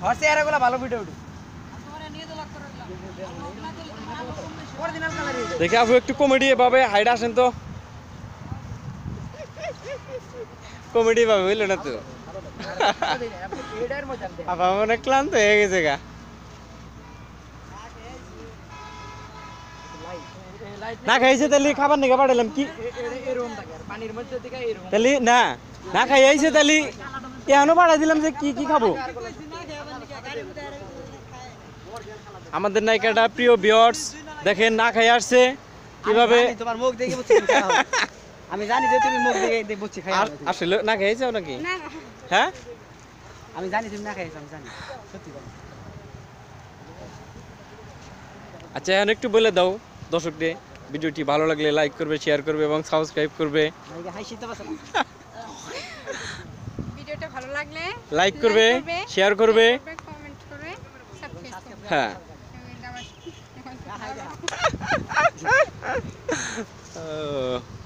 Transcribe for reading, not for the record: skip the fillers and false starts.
হচ্ছে এরাগুলো ভালো ভিডিও উঠে দেখি আপু একটু কমেডি এভাবে হাইড আসেন তো কমেডি ভাবে বুঝলো না তো আপা অনেক ক্লান্ত হয়ে গেছে গা না খাইছে তাহলে খাবার নিকে পাঠালাম কি তাহলে না না খাই আইছে তাহলে এখনো পাঠাই দিলাম যে কি কি খাবো আমাদের নায়িকাটা প্রিয় ভিউয়ার্স দেখেন না খাই আসছে কিভাবে তোমার মুখ দেখে বুঝছি আমি জানি যে তুমি মুখ দেখে বুঝছি খাই আসলে না খাইছো নাকি হ্যাঁ আমি জানি তুমি না খাইছো আমি জানি সত্যি জানি আচ্ছা এখন একটু বলে দাও দর্শকদের ভিডিওটি ভালো লাগলে লাইক করবে শেয়ার করবে এবং সাবস্ক্রাইব করবে ভিডিওটা ভালো লাগলে লাইক করবে শেয়ার করবে কমেন্ট করবে সাবস্ক্রাইব করবে হ্যাঁ ও